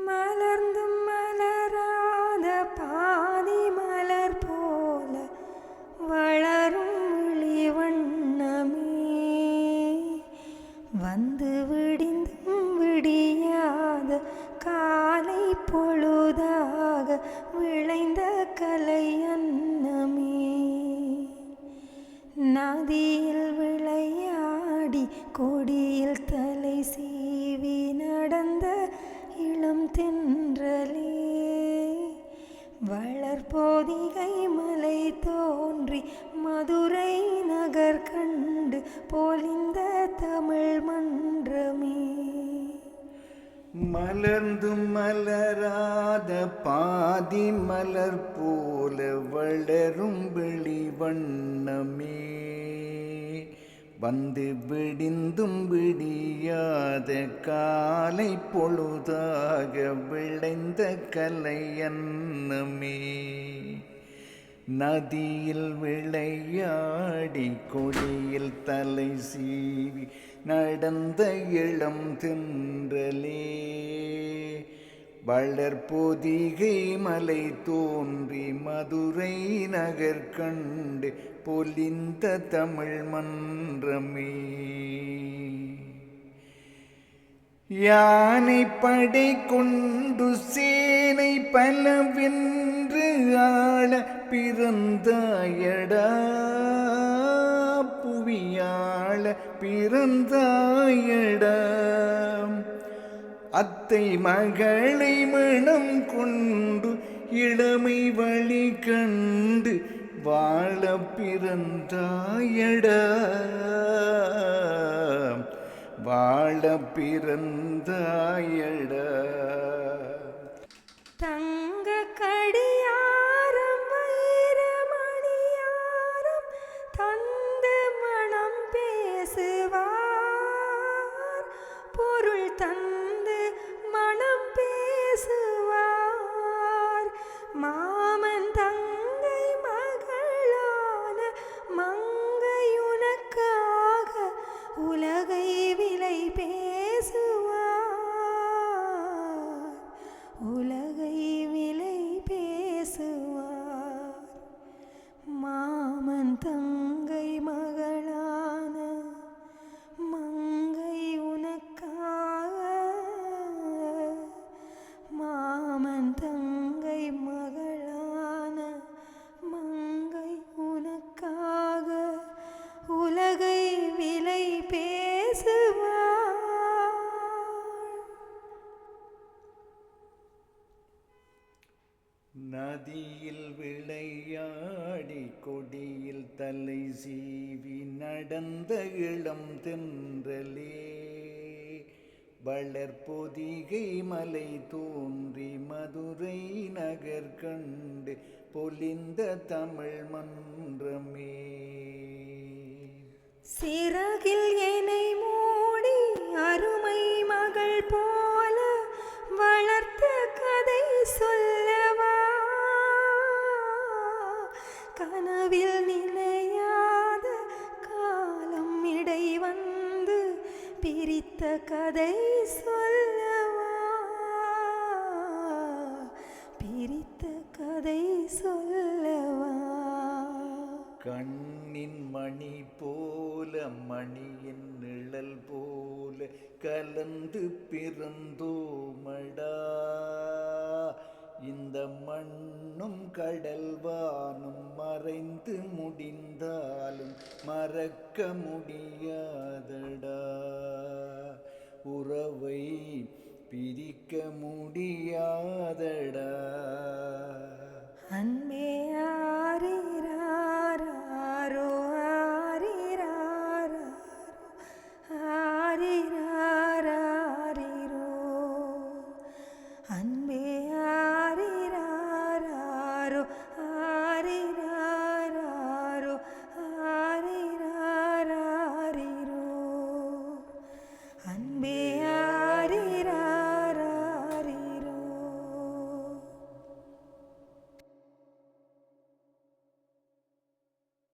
மலர்ந்தும் மலராத பாதி மலர் போல வளரும் விழி வண்ணமே, வந்து விடிந்தும் விடியாத காலை பொழுதாக விளைந்த கலை அன்னமே, நதியில் விளையாடி கொடியில் தலை சீவி நடந்த இளம் தென்றலே, வளர்போதிகை மலை தோன்றி மதுரை நகர் கண்டு பொலிந்த தமிழ் மன்றமே, மலர்ந்தும் மலராத பாதி மலர் போல வளரும் விழி வண்ணமே, வந்து விடிந்தும் விடியாத காலை பொழுதாக விளைந்த கலை அன்னமே, நதியில் விளையாடி கொடியில் தலை சீவி நடந்த இளம் தென்றலே, வளர்பொதிகை மலை தோன்றி மதுரை நகர் கண்டு பொலிந்த தமிழ் மன்றமே, யானை படை கொண்டு சேனை பலவென்று ஆள பிறந்தாயடா, புவியாள பிறந்தாயடா, அத்தை மகளை மனம் கொண்டு இளமை வழி கண்டு வாழ பிறந்தாயடா, வாழ பிறந்தாயடா. தங்க கடியாரம் வைரமணியாரம் தந்து மனம் பேசுவார், பொருள் தந்து மனம் பேசுவார், மாமன் தங்கை மகளான மங்கையுனக்காக உலகை விலை பேசுவார், உலகை விலை பேசுவார், மாமன் தங்கை மகளான மங்கை உனக்காக, மாமன் தங்கை மகளான மங்கை உனக்காக உலகை விலை பேசுவார். நதியில் விளையாடி கொடியில் தலை சீவி நடந்த இளம் தென்றலே, வளர்பொதிகை மலை தோன்றி மதுரை நகர் கண்டு பொலிந்த தமிழ் மன்றமே, சிறகில் என்னை மூடி அருமை மகள் போல வளர்த்த கதை சொல்லவா, கனவில் நிலையாத காலம் இடை வந்து பிரித்த கதை சொல்லவா, பிரித்த கதை சொல்லவா, கண்ணின் மணி போல மணியின் நிழல் போல கலந்து பிறந்தோமடா, இந்த மண்ணும் கடல்வானும் மறைந்து முடிந்தாலும் மறக்க முடியாதடா, உறவை பிரிக்க முடியாதடா. அன்பே